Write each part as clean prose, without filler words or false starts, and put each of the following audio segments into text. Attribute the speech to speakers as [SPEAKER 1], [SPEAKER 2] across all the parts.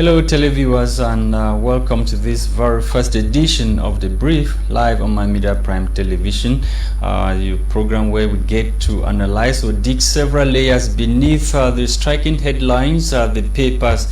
[SPEAKER 1] Hello televiewers and welcome to this very first edition of The Brief live on My Media Prime Television, your program where we get to analyze or dig several layers beneath the striking headlines the papers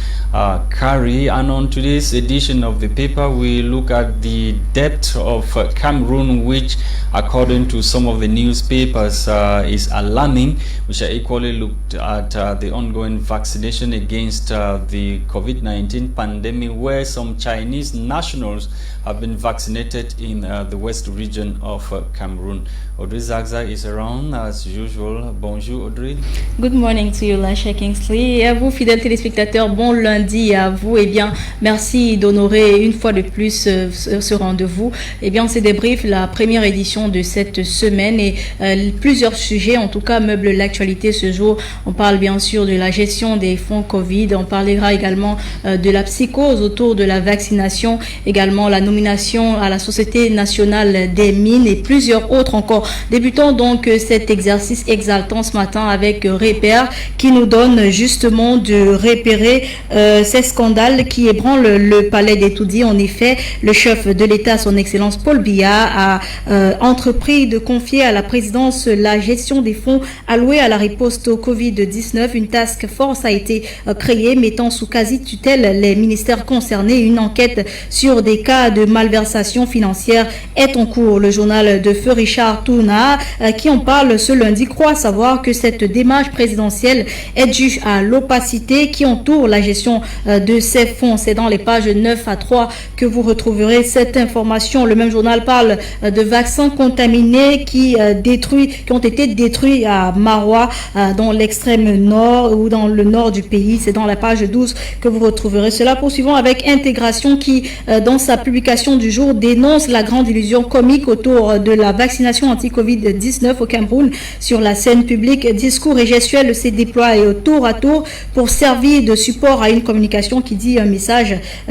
[SPEAKER 1] carry. And on today's edition of the paper we look at the debt of Cameroon, which according to some of the newspapers is alarming. We shall equally look at the ongoing vaccination against the COVID-19 pandemic, where some Chinese nationals have been vaccinated in the west region of Cameroon. Audrey Zagza is around as usual. Bonjour Audrey.
[SPEAKER 2] Good morning to you, Lasha Kingsley. Et à vous, fidèles téléspectateurs, bon lundi à vous. Eh bien, merci d'honorer une fois de plus ce rendez-vous. Eh bien, c'est Débrief, la première édition de cette semaine, et plusieurs sujets, en tout cas, meublent l'actualité ce jour. On parle bien sûr de la gestion des fonds Covid. On parlera également de la psychose autour de la vaccination, également la nomination à la Société nationale des mines et plusieurs autres encore. Débutons donc cet exercice exaltant ce matin avec Repère, qui nous donne justement de repérer ces scandales qui ébranlent le palais d'Etoudi. En effet, le chef de l'État, son Excellence Paul Biya, a entrepris de confier à la présidence la gestion des fonds alloués à la riposte au Covid-19. Une task force a été créée, mettant sous quasi tutelle les ministères concernés. Une enquête sur des cas de malversation financière est en cours. Le journal de Feu Richard Touna, qui en parle ce lundi, croit savoir que cette démarche présidentielle est due à l'opacité qui entoure la gestion de ces fonds. C'est dans les pages 9 à 3 que vous retrouverez cette information. Le même journal parle de vaccins contaminés qui ont été détruits à Maroua, dans l'extrême nord ou dans le nord du pays. C'est dans la page 12 que vous retrouverez cela. Poursuivons avec Intégration, qui dans sa publication du jour dénonce la grande illusion comique autour de la vaccination anti-Covid-19 au Cameroun. Sur la scène publique, discours et gestuels se déploient tour à tour pour servir de support à une communication qui dit un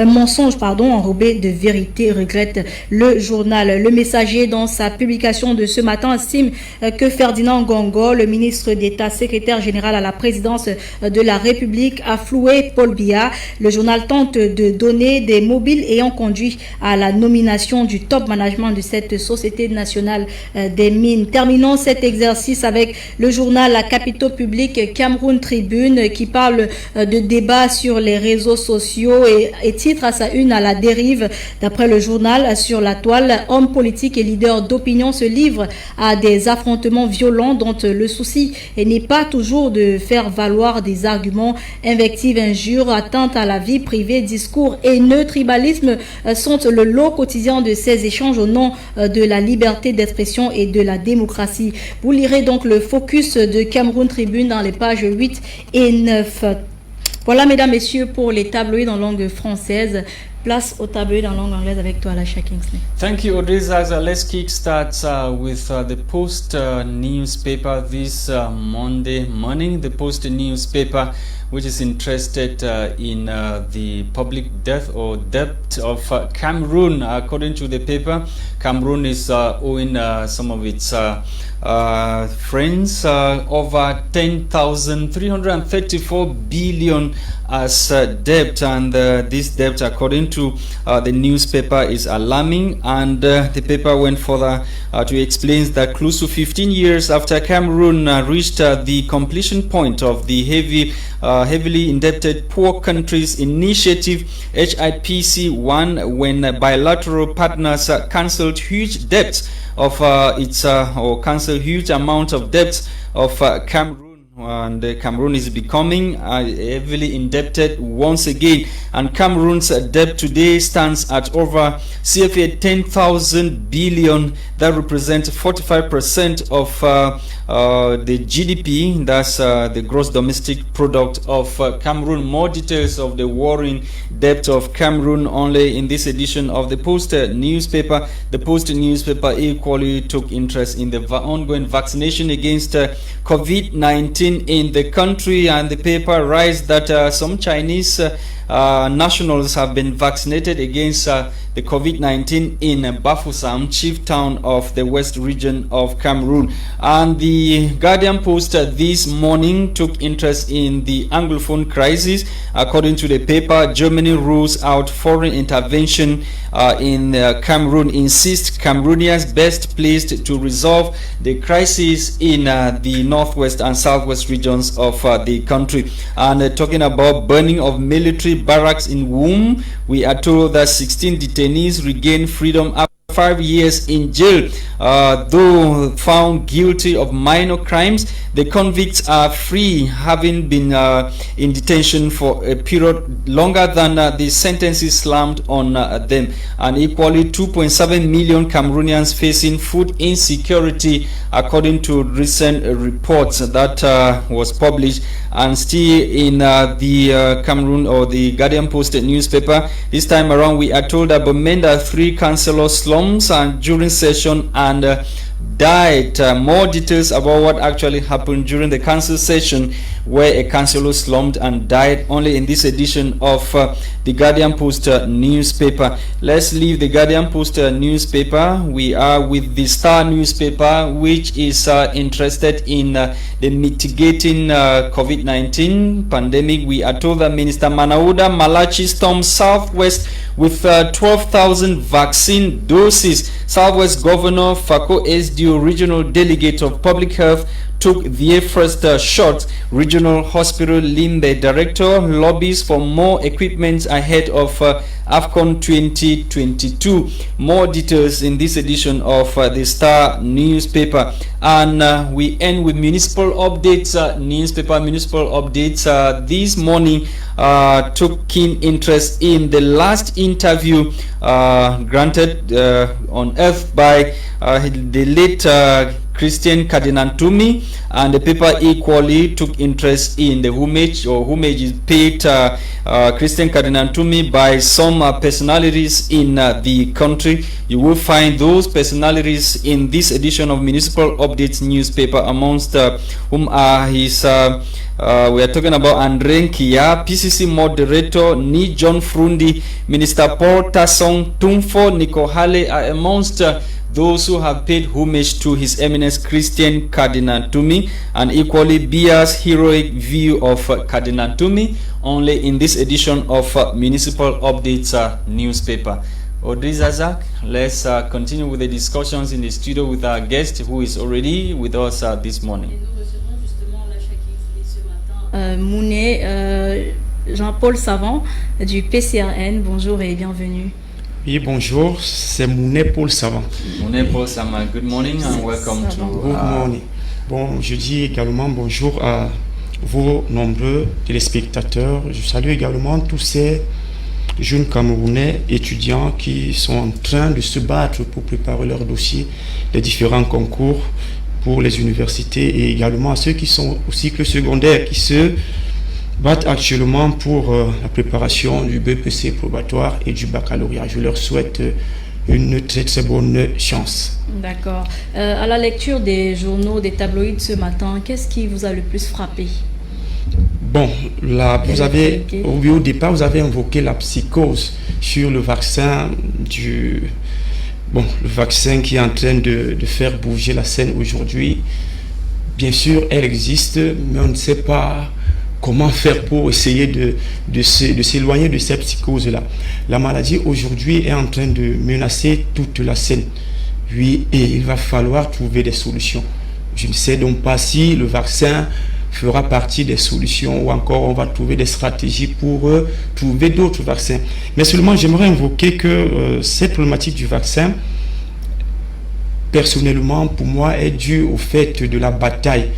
[SPEAKER 2] mensonge enrobé de vérité, regrette le journal. Le Messager, dans sa publication de ce matin, estime que Ferdinand Gongo, le ministre d'État, secrétaire général à la présidence de la République, a floué Paul Biya. Le journal tente de donner des mobiles ayant conduit à la nomination du top management de cette Société nationale des mines. Terminons cet exercice avec le journal La Capitaux Public Cameroun Tribune, qui parle de débats sur les réseaux sociaux et titre à sa une à la dérive. D'après le journal, sur la toile, hommes politiques et leaders d'opinion se livrent à des affrontements violents dont le souci n'est pas toujours de faire valoir des arguments. Invectives, injures, atteintes à la vie privée, discours haineux, tribalisme sont le lot quotidien de ces échanges au nom de la liberté d'expression et de la démocratie. Vous lirez donc le focus de Cameroun Tribune dans les pages 8 et 9. Voilà, mesdames, messieurs, pour les tabloïds en langue française. Place au tabloïd en langue anglaise avec toi, Lasha Kingsley.
[SPEAKER 1] Thank you, Audrey Zaza. Let's kickstart with the Post newspaper this Monday morning. The Post newspaper, which is interested in the public debt of Cameroon. According to the paper, Cameroon is owing some of its friends over 10,334 billion as debt, and this debt, according to the newspaper, is alarming. And the paper went further to explain that close to 15 years after Cameroon reached the completion point of the heavily indebted Poor Countries Initiative HIPC1, when bilateral partners cancelled huge debts of cancel huge amount of debts of Cameroon. And Cameroon is becoming heavily indebted once again, and Cameroon's debt today stands at over CFA 10,000 billion. That represents 45% of the GDP. That's the gross domestic product of Cameroon. More details of the worrying debt of Cameroon only in this edition of the Post newspaper. The Post newspaper equally took interest in the ongoing vaccination against COVID-19 in the country, and the paper writes that some Chinese nationals have been vaccinated against the COVID-19 in Bafoussam, chief town of the west region of Cameroon. And the Guardian Post this morning took interest in the Anglophone crisis. According to the paper, Germany rules out foreign intervention in Cameroon, insists Cameroonians best placed to resolve the crisis in the northwest and southwest regions of the country. And talking about burning of military barracks in Womb, we are told that 16 detainees regained freedom after 5 years in jail. Though found guilty of minor crimes, the convicts are free, having been in detention for a period longer than the sentences slammed on them. And equally, 2.7 million Cameroonians facing food insecurity, according to recent reports that was published. And still in the Cameroon or the Guardian Post newspaper, this time around we are told that Bamenda 3 councillors slums and during session and died. More details about what actually happened during the council session where a councillor slumped and died only in this edition of the Guardian Post newspaper. Let's leave the Guardian Post newspaper. We are with the Star newspaper, which is interested in the mitigating COVID-19 pandemic. We are told that Minister Manauda Malachi stormed Southwest with 12,000 vaccine doses. Southwest Governor Fako SDO, regional delegate of public health, took the first shot. Regional Hospital Limbe director lobbies for more equipment ahead of AFCON 2022. More details in this edition of the Star newspaper. And we end with municipal updates. Municipal updates this morning took keen interest in the last interview granted on earth by the late Christian Kadinantumi, and the paper equally took interest in the homage is paid Christian Kadinantumi by some personalities in the country. You will find those personalities in this edition of Municipal Updates newspaper, amongst whom are his we are talking about Andre Kia, PCC moderator Ni John Frundi, Minister Paul Tasson Tumfo Nikohale are amongst those who have paid homage to His Eminence Christian Kadinantumi, and equally Bia's heroic view of Kadinantumi, only in this edition of Municipal Updates newspaper. Audrey Zazak, let's continue with the discussions in the studio with our guest who is already with us this morning.
[SPEAKER 2] Mounet, Jean-Paul Savant du PCRN, bonjour et bienvenue.
[SPEAKER 3] Oui, bonjour, c'est Mounet Paul Savant.
[SPEAKER 1] Mounet Paul Savant, good morning and welcome to...
[SPEAKER 3] Good morning. Bon, je dis également bonjour à vos nombreux téléspectateurs. Je salue également tous ces jeunes Camerounais étudiants qui sont en train de se battre pour préparer leur dossier des différents concours pour les universités, et également à ceux qui sont au cycle secondaire qui se battent actuellement pour la préparation du BPC probatoire et du baccalauréat. Je leur souhaite une très très bonne chance.
[SPEAKER 2] D'accord. À la lecture des journaux, des tabloïds ce matin, qu'est-ce qui vous a le plus frappé?
[SPEAKER 3] Bon, là, vous avez, au départ, vous avez invoqué la psychose sur le vaccin le vaccin qui est en train de faire bouger la scène aujourd'hui. Bien sûr, elle existe, mais on ne sait pas comment faire pour essayer de s'éloigner de cette psychose-là. La maladie aujourd'hui est en train de menacer toute la scène. Oui, et il va falloir trouver des solutions. Je ne sais donc pas si le vaccin fera partie des solutions ou encore on va trouver des stratégies pour trouver d'autres vaccins. Mais seulement j'aimerais invoquer que cette problématique du vaccin, personnellement pour moi, est due au fait de la bataille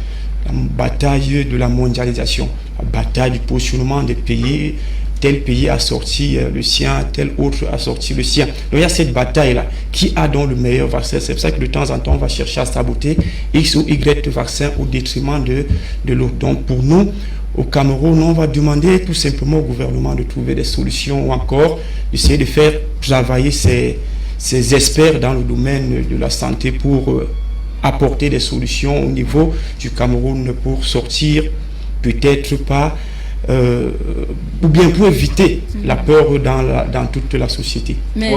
[SPEAKER 3] de la mondialisation, la bataille du positionnement des pays. Tel pays a sorti le sien, tel autre a sorti le sien. Donc il y a cette bataille-là. Qui a donc le meilleur vaccin? C'est pour ça que de temps en temps, on va chercher à saboter X ou Y vaccin au détriment de l'autre. Donc pour nous, au Cameroun, on va demander tout simplement au gouvernement de trouver des solutions ou encore d'essayer de faire travailler ces experts dans le domaine de la santé pour apporter des solutions au niveau du Cameroun pour sortir peut-être pas ou bien pour éviter la peur dans toute la société.
[SPEAKER 2] Mais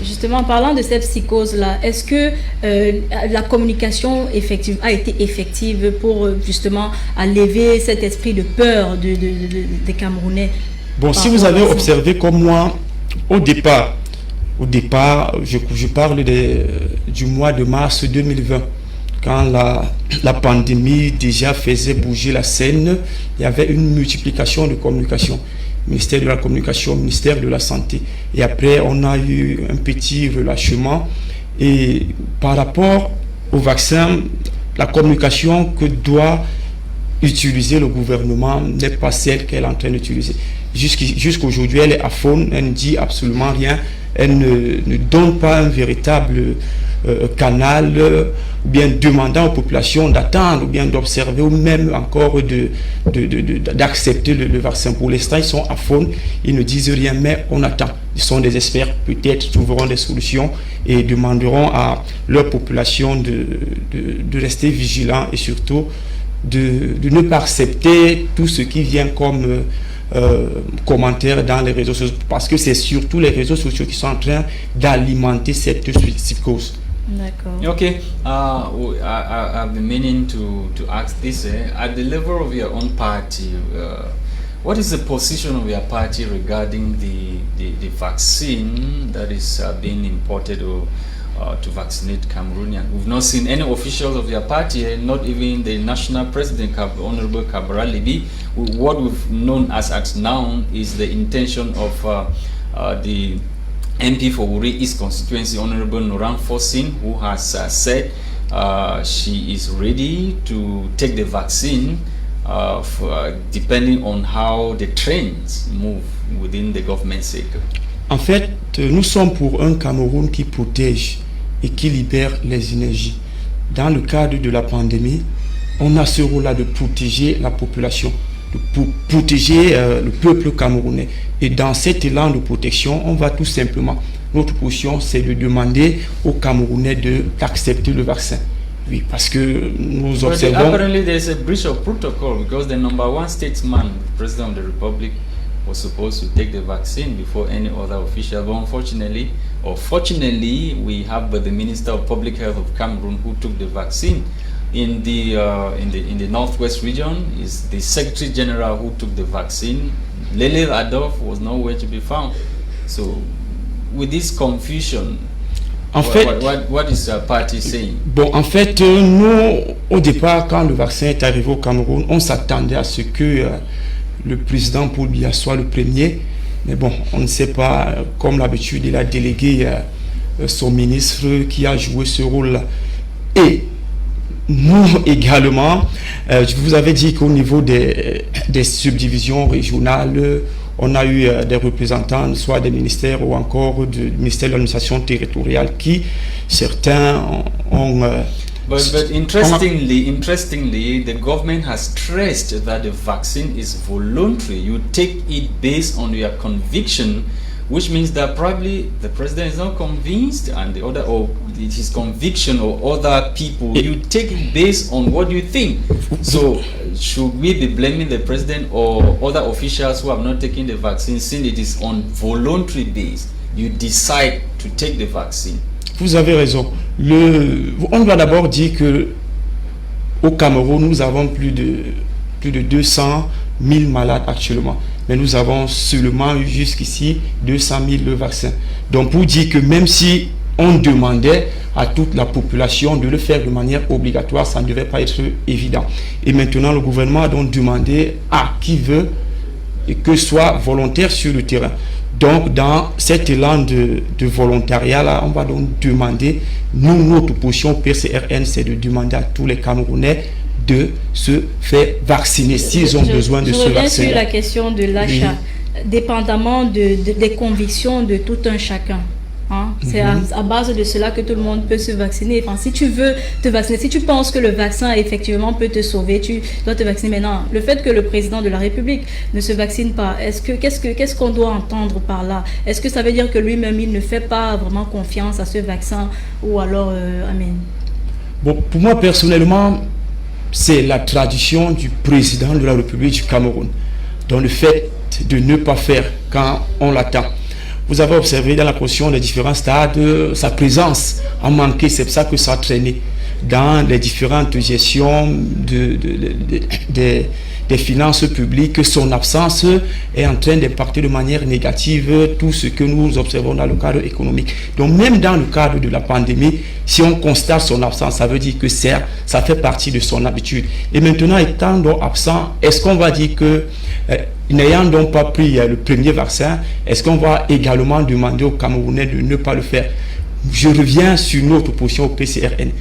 [SPEAKER 2] justement, parlant de cette psychose-là, est-ce que la communication effective a été effective pour justement lever cet esprit de peur des Camerounais?
[SPEAKER 3] Bon, si vous avez observé comme moi, au départ, je parle du mois de mars 2020, quand la pandémie déjà faisait bouger la scène, il y avait une multiplication de communication. Ministère de la Communication, ministère de la Santé. Et après, on a eu un petit relâchement. Et par rapport au vaccin, la communication que doit utiliser le gouvernement n'est pas celle qu'elle est en train d'utiliser. Jusqu'aujourd'hui, elle est aphone, elle ne dit absolument rien, elle ne donne pas un véritable canal, ou bien demandant aux populations d'attendre, ou bien d'observer, ou même encore d'accepter le vaccin. Pour l'instant, ils sont aphones, ils ne disent rien, mais on attend. Ils sont des experts, peut-être trouveront des solutions et demanderont à leur population de rester vigilants et surtout de ne pas accepter tout ce qui vient comme commentaires dans les réseaux sociaux, parce que c'est surtout les réseaux sociaux qui sont en train d'alimenter cette psychose.
[SPEAKER 2] D'accord.
[SPEAKER 1] Okay, I've been meaning to ask this. At the level of your own party, what is the position of your party regarding the vaccine that is being imported to vaccinate Cameroonians? We've not seen any officials of your party, not even the national president, Honorable Cabral Libi. What we've known as at now is the intention of the MP for Wuri East constituency, Honorable Noran Fosin, who has said she is ready to take the vaccine depending on how the trends move within the government sector.
[SPEAKER 3] En fait, nous sommes pour un Cameroun qui protège et qui libère les énergies. Dans le cadre de la pandémie, on a ce rôle-là de protéger la population, de protéger le peuple camerounais. Et dans cet élan de protection, on va tout simplement, notre position, c'est de demander aux Camerounais d'accepter le vaccin. Oui, parce que nous observons...
[SPEAKER 1] Apparently, there's a breach of protocol because the number one statesman, the President of the Republic, was supposed to take the vaccine before any other official. But unfortunately, or fortunately, we have the Minister of Public Health of Cameroon who took the vaccine. In the northwest region is the Secretary General who took the vaccine. Lele Adolf was nowhere to be found. So, with this confusion, what is the party saying?
[SPEAKER 3] Bon, en fait, nous, au départ, quand le vaccin est arrivé au Cameroun, on s'attendait à ce que le président Paul Biya soit le premier. Mais bon, on ne sait pas, comme l'habitude, il a délégué son ministre qui a joué ce rôle-là. Et nous également, je vous avais dit qu'au niveau des subdivisions régionales, on a eu des représentants, soit des ministères ou encore du ministère de l'administration territoriale qui, certains ont...
[SPEAKER 1] But interestingly, the government has stressed that the vaccine is voluntary. You take it based on your conviction, which means that probably the president is not convinced, and the other, or his conviction, or other people. You take it based on what you think. So, should we be blaming the president or other officials who have not taken the vaccine, since it is on voluntary base? You decide to take the vaccine.
[SPEAKER 3] Vous avez raison. On doit d'abord dire que au Cameroun, nous avons plus de 200 000 malades actuellement. Mais nous avons seulement eu jusqu'ici 200 000 vaccins. Donc pour dire que même si on demandait à toute la population de le faire de manière obligatoire, ça ne devait pas être évident. Et maintenant, le gouvernement a donc demandé à qui veut que soit volontaire sur le terrain. Donc, dans cet élan de volontariat, là, on va donc demander, notre position PCRN, c'est de demander à tous les Camerounais de se faire vacciner s'ils ont besoin de ce vaccin.
[SPEAKER 2] Je reviens sur la question de l'achat, dépendamment des convictions de tout un chacun. Hein? C'est à base de cela que tout le monde peut se vacciner. Enfin, si tu veux te vacciner, si tu penses que le vaccin effectivement peut te sauver, tu dois te vacciner. Maintenant, le fait que le président de la République ne se vaccine pas, qu'est-ce qu'on doit entendre par là? Est-ce que ça veut dire que lui-même il ne fait pas vraiment confiance à ce vaccin, ou alors amen?
[SPEAKER 3] Bon, pour moi personnellement, c'est la tradition du président de la République du Cameroun, dans le fait de ne pas faire quand on l'attend. Vous avez observé dans la position des différents stades, sa présence a manqué, c'est pour ça que ça a traîné dans les différentes gestions des finances publiques. Son absence est en train d'impacter de manière négative tout ce que nous observons dans le cadre économique. Donc même dans le cadre de la pandémie, si on constate son absence, ça veut dire que ça fait partie de son habitude. Et maintenant, étant donc absent, est-ce qu'on va dire que, n'ayant donc pas pris le premier vaccin, est-ce qu'on va également demander aux Camerounais de ne pas le faire? Je reviens sur notre position au PCRN.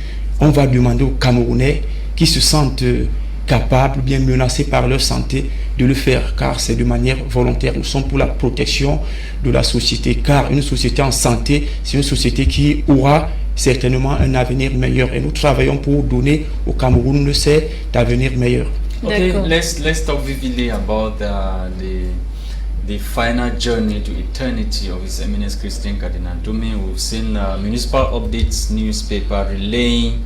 [SPEAKER 3] On va demander aux Camerounais qui se sentent capables, bien menacés par leur santé, de le faire, car c'est de manière volontaire. Nous sommes pour la protection de la société, car une société en santé, c'est une société qui aura certainement un avenir meilleur. Et nous travaillons pour donner au Cameroun cet avenir meilleur.
[SPEAKER 1] Okay, let's talk vividly about the final journey to eternity of His Eminence Christian Cardinal Dume. We've seen Municipal Updates newspaper relaying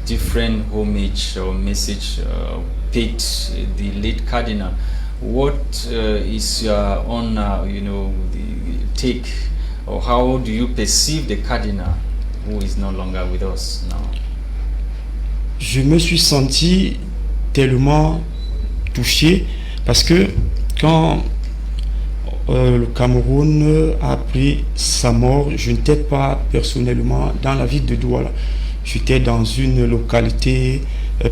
[SPEAKER 1] different homage or message paid the late Cardinal. What is your own, the take, or how do you perceive the Cardinal who is no longer with us now?
[SPEAKER 3] Je me suis senti tellement touché parce que quand le Cameroun a appris sa mort, je n'étais pas personnellement dans la ville de Douala. J'étais dans une localité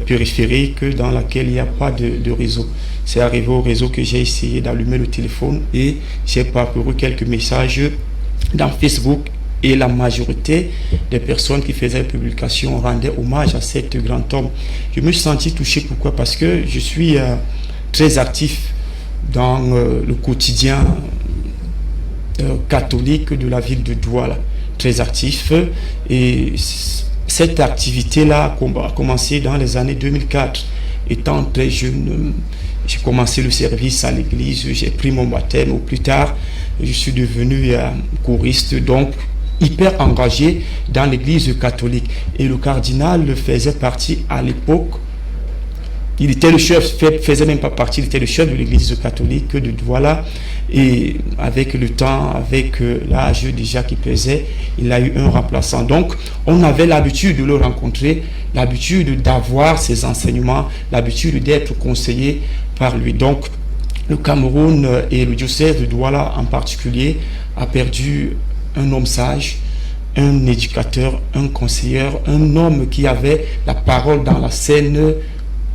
[SPEAKER 3] périphérique dans laquelle il n'y a pas de réseau. C'est arrivé au réseau que j'ai essayé d'allumer le téléphone et j'ai parcouru quelques messages dans Facebook et la majorité des personnes qui faisaient la publication rendaient hommage à cet grand homme. Je me suis senti touché. Pourquoi? Parce que je suis très actif dans le quotidien catholique de la ville de Douala. Très actif. Et cette activité-là a commencé dans les années 2004. Étant très jeune, j'ai commencé le service à l'église, j'ai pris mon baptême. Au plus tard, je suis devenu choriste, donc hyper engagé dans l'église catholique. Et le cardinal faisait partie à l'époque. Il était le chef, faisait même pas partie, il était le chef de l'église catholique de Douala. Et avec le temps, avec l'âge déjà qui pesait, il a eu un remplaçant. Donc, on avait l'habitude de le rencontrer, l'habitude d'avoir ses enseignements, l'habitude d'être conseillé par lui. Donc, le Cameroun et le diocèse de Douala en particulier a perdu un homme sage, un éducateur, un conseiller, un homme qui avait la parole dans la scène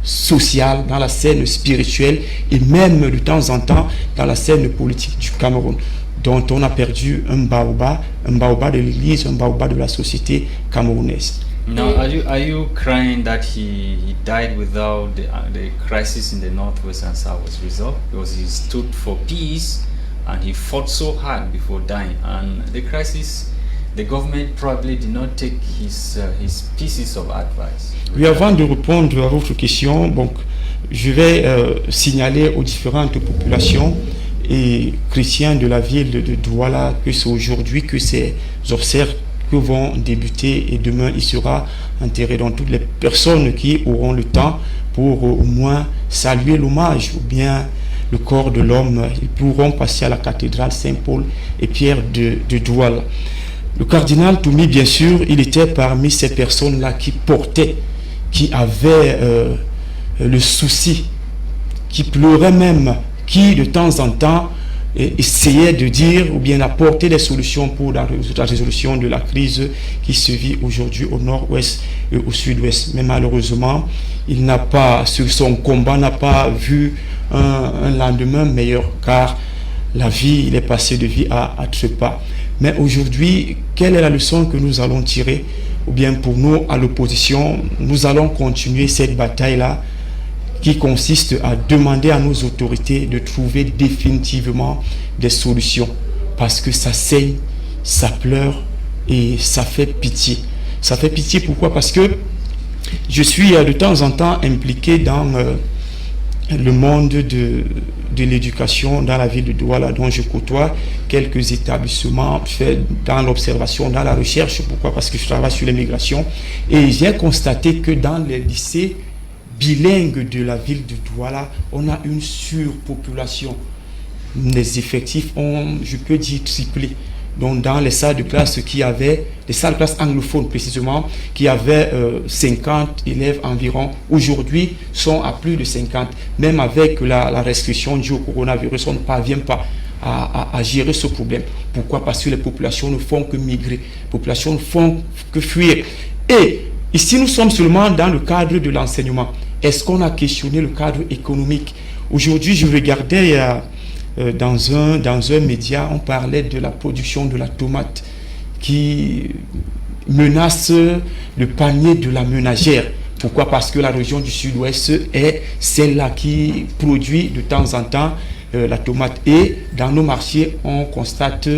[SPEAKER 3] sociale, dans la scène spirituelle et même de temps en temps dans la scène politique du Cameroun, dont on a perdu un baobab de l'église, un baobab de la société camerounaise.
[SPEAKER 1] Now, are you crying that he died without the crisis in the northwest and south was resolved? Because he stood for peace and he fought so hard before dying, and the crisis, the government probably did not take his pieces of advice.
[SPEAKER 3] Oui, avant de répondre à votre question, donc, je vais signaler aux différentes populations et chrétiens de la ville de Douala que c'est aujourd'hui que ces obsèques vont débuter et demain il sera enterré. Dans toutes les personnes qui auront le temps pour au moins saluer l'hommage ou bien le corps de l'homme, ils pourront passer à la cathédrale Saint-Paul et Pierre de Douala. Le cardinal Toumi, bien sûr, il était parmi ces personnes-là qui portaient, qui avaient le souci, qui pleuraient même, qui de temps en temps essayaient de dire ou bien apporter des solutions pour la résolution de la crise qui se vit aujourd'hui au nord-ouest et au sud-ouest. Mais malheureusement, il n'a pas, sur son combat, n'a pas vu un lendemain meilleur, car la vie, il est passé de vie à trépas. Mais aujourd'hui, quelle est la leçon que nous allons tirer? Ou bien pour nous, à l'opposition, nous allons continuer cette bataille-là qui consiste à demander à nos autorités de trouver définitivement des solutions. Parce que ça saigne, ça pleure et ça fait pitié. Ça fait pitié pourquoi? Parce que je suis de temps en temps impliqué dans le monde de de l'éducation dans la ville de Douala, dont je côtoie quelques établissements faits dans l'observation, dans la recherche. Pourquoi? Parce que je travaille sur l'immigration. Et j'ai constaté que dans les lycées bilingues de la ville de Douala, on a une surpopulation. Les effectifs ont, je peux dire, triplé. Donc dans les salles de classe les salles de classe anglophones précisément, qui avaient 50 élèves environ, aujourd'hui sont à plus de 50. Même avec la restriction due au coronavirus, on ne parvient pas à gérer ce problème. Pourquoi? Parce que les populations ne font que migrer, les populations ne font que fuir. Et ici, nous sommes seulement dans le cadre de l'enseignement. Est-ce qu'on a questionné le cadre économique? Aujourd'hui, je regardais dans un média, on parlait de la production de la tomate qui menace le panier de la ménagère. Pourquoi? Parce que la région du sud-ouest est celle-là qui produit de temps en temps la tomate. Et dans nos marchés, on constate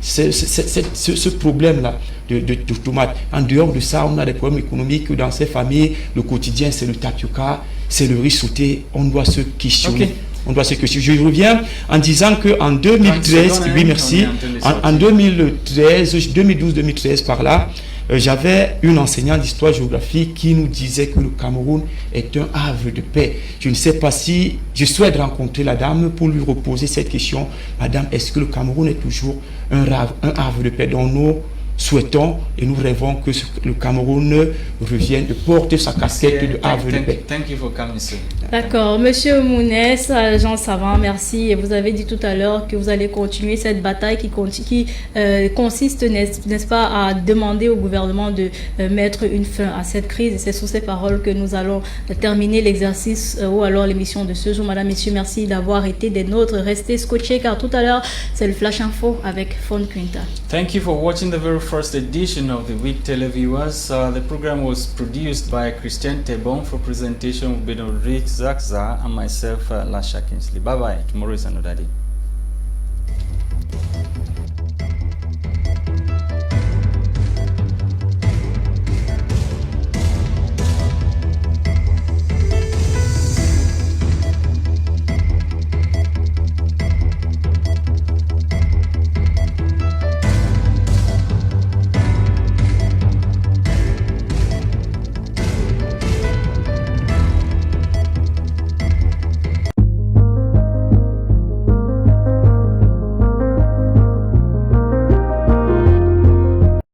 [SPEAKER 3] ce problème-là de tomate. En dehors de ça, on a des problèmes économiques dans ces familles. Le quotidien, c'est le tapioca, c'est le riz sauté. On doit se questionner. Okay. On doit se questionner. Je reviens en disant qu'en 2013, oui merci, en 2012-2013 par là, j'avais une enseignante d'histoire-géographie qui nous disait que le Cameroun est un havre de paix. Je ne sais pas si je souhaite rencontrer la dame pour lui reposer cette question. Madame, est-ce que le Cameroun est toujours un havre de paix dont nous souhaitons et nous rêvons que le Cameroun revienne de porter sa casquette de havre de paix.
[SPEAKER 1] Thank you for coming, sir.
[SPEAKER 2] D'accord. Monsieur Mounès, Jean Savant, merci. Et vous avez dit tout à l'heure que vous allez continuer cette bataille qui consiste, n'est-ce pas, à demander au gouvernement de mettre une fin à cette crise. Et c'est sur ces paroles que nous allons terminer l'exercice ou alors l'émission de ce jour. Madame, messieurs, merci d'avoir été des nôtres. Restez scotchés car tout à l'heure, c'est le Flash Info avec Fon Quinta.
[SPEAKER 1] Thank you for watching the very first edition of the week, televiewers. The program was produced by Christian Tebon for presentation of Benedict Zakza and myself, Lasha Kinsley. Bye bye. Tomorrow is another day.